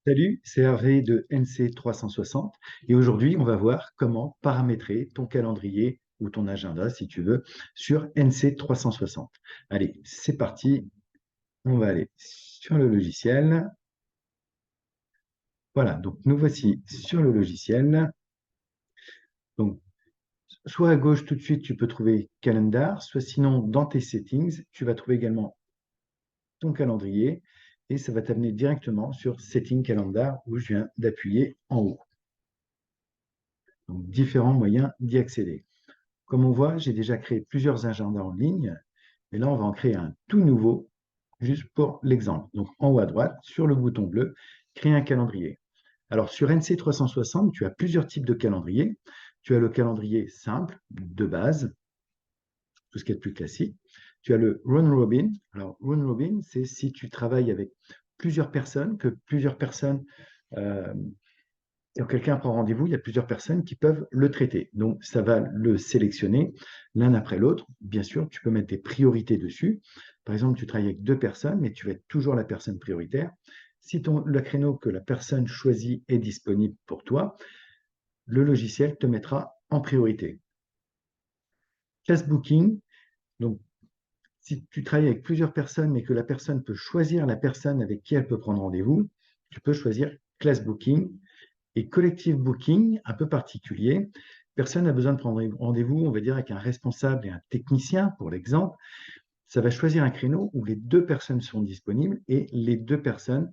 Salut, c'est Hervé de NC360 et aujourd'hui on va voir comment paramétrer ton calendrier ou ton agenda si tu veux sur NC360. Allez, c'est parti, on va aller sur le logiciel. Voilà, donc nous voici sur le logiciel. Donc soit à gauche tout de suite tu peux trouver Calendar, soit sinon dans tes settings tu vas trouver également ton calendrier et ça va t'amener directement sur Setting Calendar où je viens d'appuyer en haut. Donc différents moyens d'y accéder. Comme on voit, j'ai déjà créé plusieurs agendas en ligne, et là, on va en créer un tout nouveau, juste pour l'exemple. Donc, en haut à droite, sur le bouton bleu, créer un calendrier. Alors, sur NC360, tu as plusieurs types de calendriers. Tu as le calendrier simple, de base, tout ce qui est plus classique. Tu as le Run Robin. Alors, Run Robin, c'est si tu travailles avec plusieurs personnes, que plusieurs personnes euh, quand quelqu'un prend rendez-vous, il y a plusieurs personnes qui peuvent le traiter. Donc, ça va le sélectionner l'un après l'autre. Bien sûr, tu peux mettre des priorités dessus. Par exemple, tu travailles avec deux personnes, mais tu vas être toujours la personne prioritaire. Si le créneau que la personne choisit est disponible pour toi, le logiciel te mettra en priorité. Class Booking, donc si tu travailles avec plusieurs personnes, mais que la personne peut choisir la personne avec qui elle peut prendre rendez-vous, tu peux choisir Class Booking. Et collective booking, un peu particulier, personne n'a besoin de prendre rendez-vous, on va dire, avec un responsable et un technicien, pour l'exemple. Ça va choisir un créneau où les deux personnes seront disponibles et les deux personnes,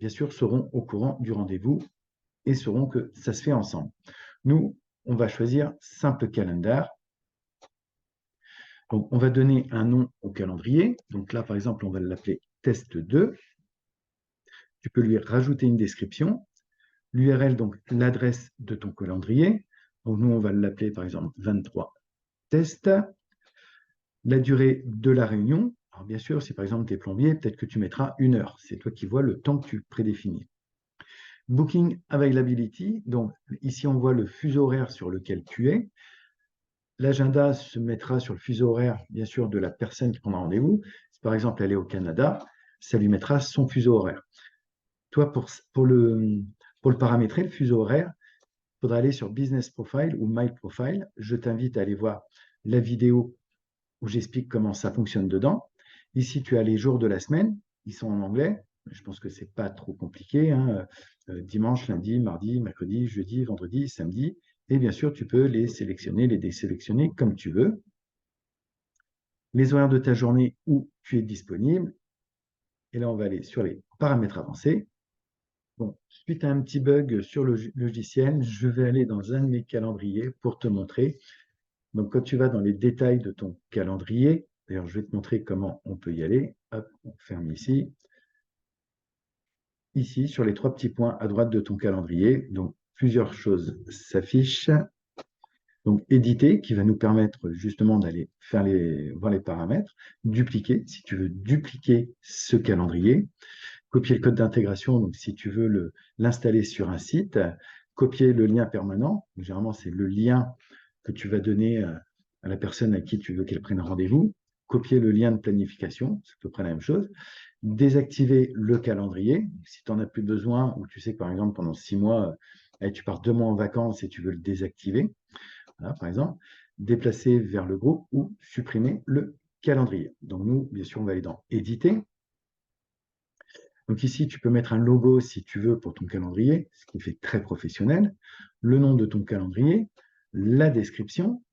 bien sûr, seront au courant du rendez-vous et sauront que ça se fait ensemble. Nous, on va choisir simple calendar. Donc, on va donner un nom au calendrier. Donc là, par exemple, on va l'appeler test 2. Tu peux lui rajouter une description. L'URL, donc l'adresse de ton calendrier. Donc nous, on va l'appeler par exemple 23 tests. La durée de la réunion. Alors bien sûr, si par exemple tu es plombier, peut-être que tu mettras 1 heure. C'est toi qui vois le temps que tu prédéfinis. Booking availability. Donc ici, on voit le fuseau horaire sur lequel tu es. L'agenda se mettra sur le fuseau horaire, bien sûr, de la personne qui prendra rendez-vous. Si par exemple elle est au Canada, ça lui mettra son fuseau horaire. Toi, pour le paramétrer, le fuseau horaire, il faudra aller sur Business Profile ou My Profile. Je t'invite à aller voir la vidéo où j'explique comment ça fonctionne dedans. Ici, tu as les jours de la semaine. Ils sont en anglais. Je pense que ce n'est pas trop compliqué, hein. Dimanche, lundi, mardi, mercredi, jeudi, vendredi, samedi. Et bien sûr, tu peux les sélectionner, les désélectionner comme tu veux. Les horaires de ta journée où tu es disponible. Et là, on va aller sur les paramètres avancés. Bon, suite à un petit bug sur le logiciel, je vais aller dans un de mes calendriers pour te montrer. Donc, quand tu vas dans les détails de ton calendrier, d'ailleurs, je vais te montrer comment on peut y aller. Hop, on ferme ici. Ici, sur les trois petits points à droite de ton calendrier, donc plusieurs choses s'affichent. Donc, éditer, qui va nous permettre justement d'aller voir les paramètres. Dupliquer, si tu veux dupliquer ce calendrier. Copier le code d'intégration, donc si tu veux l'installer sur un site. Copier le lien permanent. Généralement, c'est le lien que tu vas donner à la personne à qui tu veux qu'elle prenne rendez-vous. Copier le lien de planification, c'est à peu près la même chose. Désactiver le calendrier, si tu n'en as plus besoin, ou tu sais que par exemple pendant 6 mois, tu pars 2 mois en vacances et tu veux le désactiver, voilà, par exemple. Déplacer vers le groupe ou supprimer le calendrier. Donc nous, bien sûr, on va aller dans éditer. Donc ici, tu peux mettre un logo si tu veux pour ton calendrier, ce qui fait très professionnel. Le nom de ton calendrier, la description,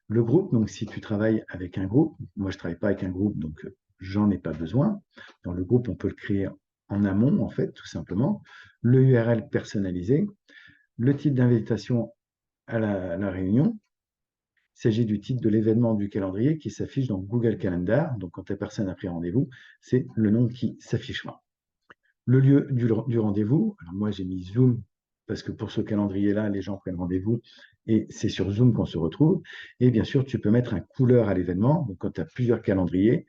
le groupe. Donc si tu travailles avec un groupe, moi je ne travaille pas avec un groupe, donc j'en ai pas besoin. Dans le groupe, on peut le créer en amont, en fait, tout simplement. Le URL personnalisé, le type d'invitation à la réunion. Il s'agit du titre de l'événement du calendrier qui s'affiche dans Google Calendar. Donc quand la personne a pris rendez-vous, c'est le nom qui s'affichera. Le lieu du rendez-vous, alors moi j'ai mis Zoom parce que pour ce calendrier-là, les gens prennent rendez-vous et c'est sur Zoom qu'on se retrouve. Et bien sûr, tu peux mettre un couleur à l'événement. Donc quand tu as plusieurs calendriers,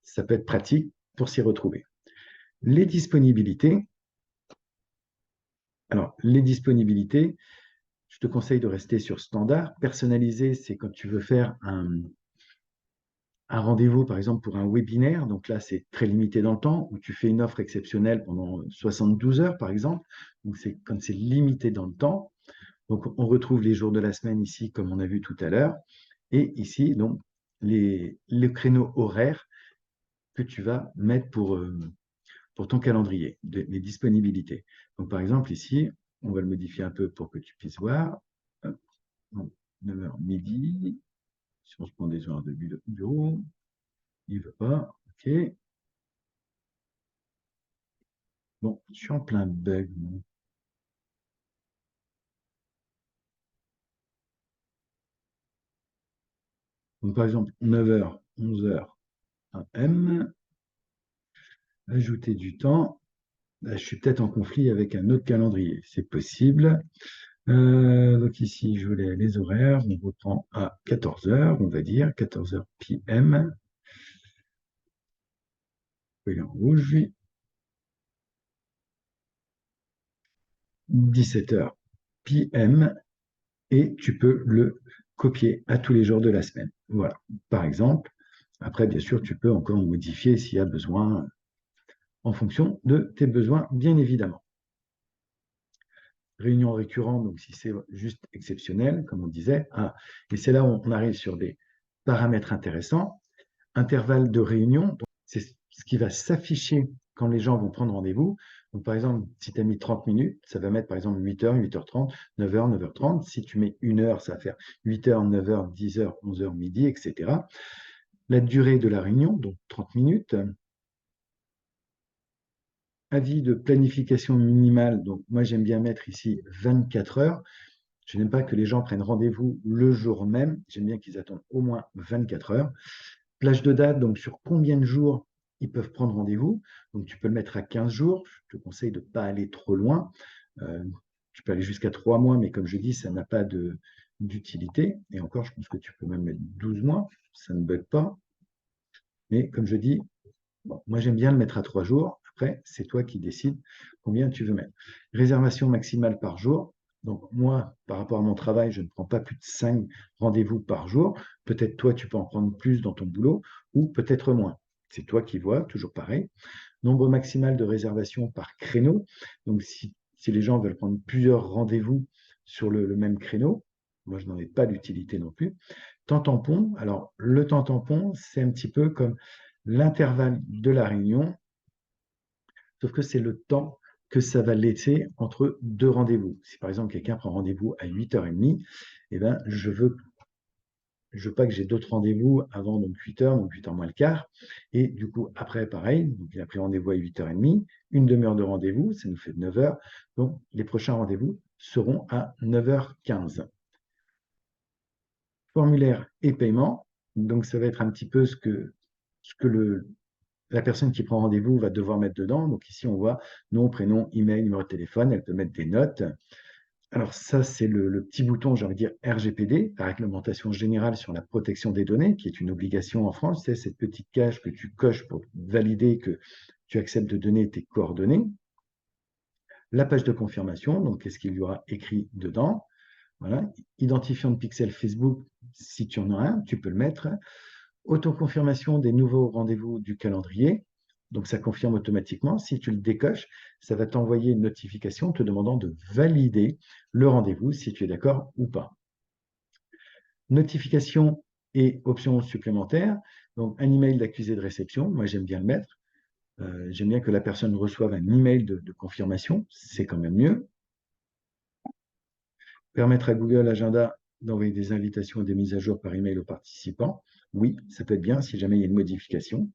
ça peut être pratique pour s'y retrouver. Les disponibilités. Alors, les disponibilités, je te conseille de rester sur standard. Personnalisé, c'est quand tu veux faire un rendez-vous, par exemple, pour un webinaire. Donc là, c'est très limité dans le temps, où tu fais une offre exceptionnelle pendant 72 heures, par exemple. Donc, c'est quand c'est limité dans le temps. Donc, on retrouve les jours de la semaine ici, comme on a vu tout à l'heure. Et ici, donc, les créneaux horaires que tu vas mettre pour ton calendrier, les disponibilités. Donc, par exemple, ici, on va le modifier un peu pour que tu puisses voir. 9h midi. Si on se prend des horaires de bureau, il ne veut pas. OK. Bon, je suis en plein bug. Donc, par exemple, 9h, 11h, AM, ajouter du temps. Là, je suis peut-être en conflit avec un autre calendrier. C'est possible. Donc ici, je voulais les horaires. On reprend à 14h, on va dire, 14h PM. Oui, en rouge. 17h PM. Et tu peux le copier à tous les jours de la semaine. Voilà, par exemple. Après, bien sûr, tu peux encore modifier s'il y a besoin en fonction de tes besoins, bien évidemment. Réunion récurrente, donc si c'est juste exceptionnel, comme on disait. Ah, et c'est là où on arrive sur des paramètres intéressants. Intervalle de réunion, c'est ce qui va s'afficher quand les gens vont prendre rendez-vous. Donc, par exemple, si tu as mis 30 minutes, ça va mettre par exemple 8h, 8h30, 9h, 9h30. Si tu mets 1 heure, ça va faire 8h, 9h, 10h, 11h, midi, etc. La durée de la réunion, donc 30 minutes. Avis de planification minimale, donc moi j'aime bien mettre ici 24 heures. Je n'aime pas que les gens prennent rendez-vous le jour même. J'aime bien qu'ils attendent au moins 24 heures. Plage de date, donc sur combien de jours ils peuvent prendre rendez-vous. Donc tu peux le mettre à 15 jours. Je te conseille de ne pas aller trop loin. Tu peux aller jusqu'à 3 mois, mais comme je dis, ça n'a pas d'utilité. Et encore, je pense que tu peux même mettre 12 mois. Ça ne bug pas. Mais comme je dis, bon, moi j'aime bien le mettre à 3 jours. Après, c'est toi qui décides combien tu veux mettre. Réservation maximale par jour. Donc moi, par rapport à mon travail, je ne prends pas plus de 5 rendez-vous par jour. Peut-être toi, tu peux en prendre plus dans ton boulot ou peut-être moins. C'est toi qui vois, toujours pareil. Nombre maximal de réservations par créneau. Donc si les gens veulent prendre plusieurs rendez-vous sur le même créneau, moi je n'en ai pas d'utilité non plus. Temps tampon. Alors le temps tampon, c'est un petit peu comme l'intervalle de la réunion, sauf que c'est le temps que ça va laisser entre deux rendez-vous. Si par exemple quelqu'un prend rendez-vous à 8h30, eh ben, je veux pas que j'ai d'autres rendez-vous avant donc 8h, donc 8h moins le quart. Et du coup, après, pareil, donc il a pris rendez-vous à 8h30, une demi-heure de rendez-vous, ça nous fait 9h. Donc les prochains rendez-vous seront à 9h15. Formulaire et paiement. Donc ça va être un petit peu ce que la personne qui prend rendez-vous va devoir mettre dedans. Donc ici, on voit nom, prénom, email, numéro de téléphone. Elle peut mettre des notes. Alors ça, c'est le petit bouton, j'ai envie de dire RGPD, la réglementation générale sur la protection des données, qui est une obligation en France. C'est cette petite case que tu coches pour valider que tu acceptes de donner tes coordonnées. La page de confirmation, donc qu'est-ce qu'il y aura écrit dedans. Voilà. Identifiant de pixel Facebook, si tu en as un, tu peux le mettre. Autoconfirmation des nouveaux rendez-vous du calendrier. Donc, ça confirme automatiquement. Si tu le décoches, ça va t'envoyer une notification te demandant de valider le rendez-vous, si tu es d'accord ou pas. Notification et options supplémentaires. Donc, un email d'accusé de réception. Moi, j'aime bien le mettre. J'aime bien que la personne reçoive un email de confirmation. C'est quand même mieux. Permettre à Google Agenda d'envoyer des invitations et des mises à jour par email aux participants. Oui, ça peut être bien si jamais il y a une modification.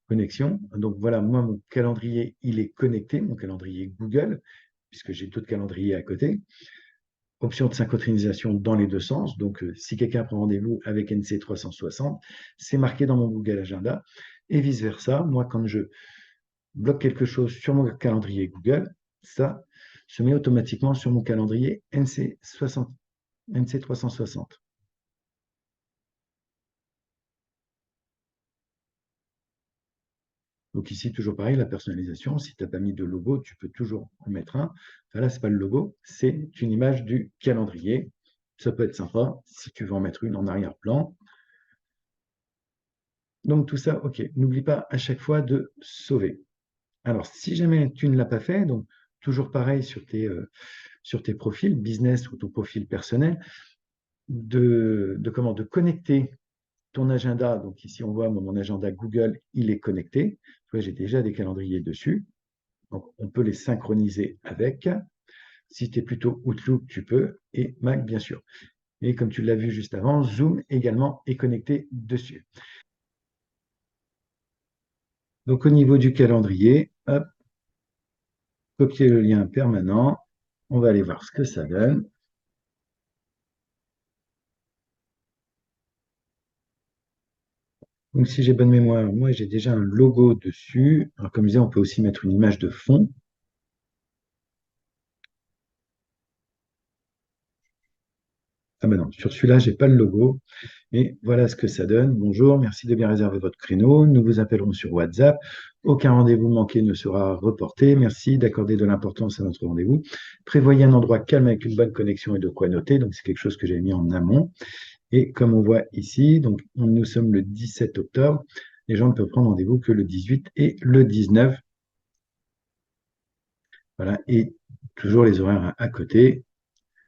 Connexion. Donc voilà, moi, mon calendrier, il est connecté, mon calendrier Google, puisque j'ai d'autres calendriers à côté. Option de synchronisation dans les deux sens. Donc, si quelqu'un prend rendez-vous avec NC 360, c'est marqué dans mon Google Agenda. Et vice-versa, moi, quand je bloque quelque chose sur mon calendrier Google, ça se met automatiquement sur mon calendrier NC 360. Donc ici, toujours pareil, la personnalisation, si tu n'as pas mis de logo, tu peux toujours en mettre un. Enfin, là, ce n'est pas le logo, c'est une image du calendrier. Ça peut être sympa si tu veux en mettre une en arrière-plan. Donc tout ça, OK. N'oublie pas à chaque fois de sauver. Alors, si jamais tu ne l'as pas fait, donc toujours pareil sur tes profils business ou ton profil personnel, de connecter ton agenda. Donc ici, on voit mon agenda Google, il est connecté. Tu vois, j'ai déjà des calendriers dessus. Donc, on peut les synchroniser avec. Si tu es plutôt Outlook, tu peux. Et Mac, bien sûr. Et comme tu l'as vu juste avant, Zoom également est connecté dessus. Donc, au niveau du calendrier, hop, copier le lien permanent. On va aller voir ce que ça donne. Donc, si j'ai bonne mémoire, moi, j'ai déjà un logo dessus. Alors, comme je disais, on peut aussi mettre une image de fond. Ah ben non, sur celui-là, j'ai pas le logo. Et voilà ce que ça donne. Bonjour, merci de bien réserver votre créneau. Nous vous appellerons sur WhatsApp. Aucun rendez-vous manqué ne sera reporté. Merci d'accorder de l'importance à notre rendez-vous. Prévoyez un endroit calme avec une bonne connexion et de quoi noter. Donc, c'est quelque chose que j'ai mis en amont. Et comme on voit ici, donc nous sommes le 17 octobre. Les gens ne peuvent prendre rendez-vous que le 18 et le 19. Voilà. Et toujours les horaires à côté.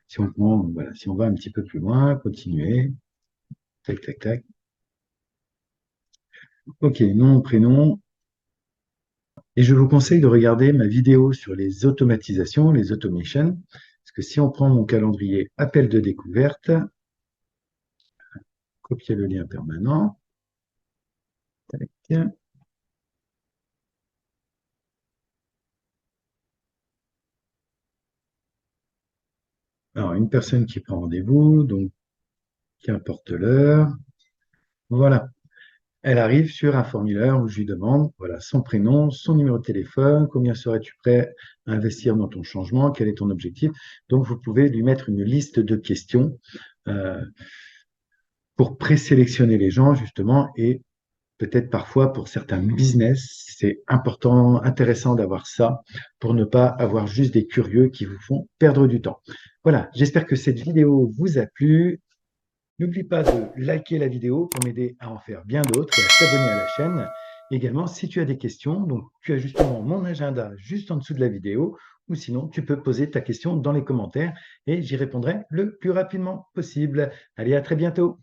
Si on prend, voilà, si on va un petit peu plus loin, continuer. Tac, tac, tac. OK, nom, prénom. Et je vous conseille de regarder ma vidéo sur les automatisations, les automations, parce que si on prend mon calendrier appel de découverte, copier le lien permanent, tac. Alors, une personne qui prend rendez-vous, donc qui importe l'heure, voilà. Elle arrive sur un formulaire où je lui demande, voilà, son prénom, son numéro de téléphone, combien serais-tu prêt à investir dans ton changement, quel est ton objectif. Donc, vous pouvez lui mettre une liste de questions euh, pour présélectionner les gens, justement, et peut-être parfois pour certains business, c'est important, intéressant d'avoir ça pour ne pas avoir juste des curieux qui vous font perdre du temps. Voilà, j'espère que cette vidéo vous a plu. N'oublie pas de liker la vidéo pour m'aider à en faire bien d'autres et à t'abonner à la chaîne. Également, si tu as des questions, donc tu as justement mon agenda juste en dessous de la vidéo, ou sinon tu peux poser ta question dans les commentaires et j'y répondrai le plus rapidement possible. Allez, à très bientôt.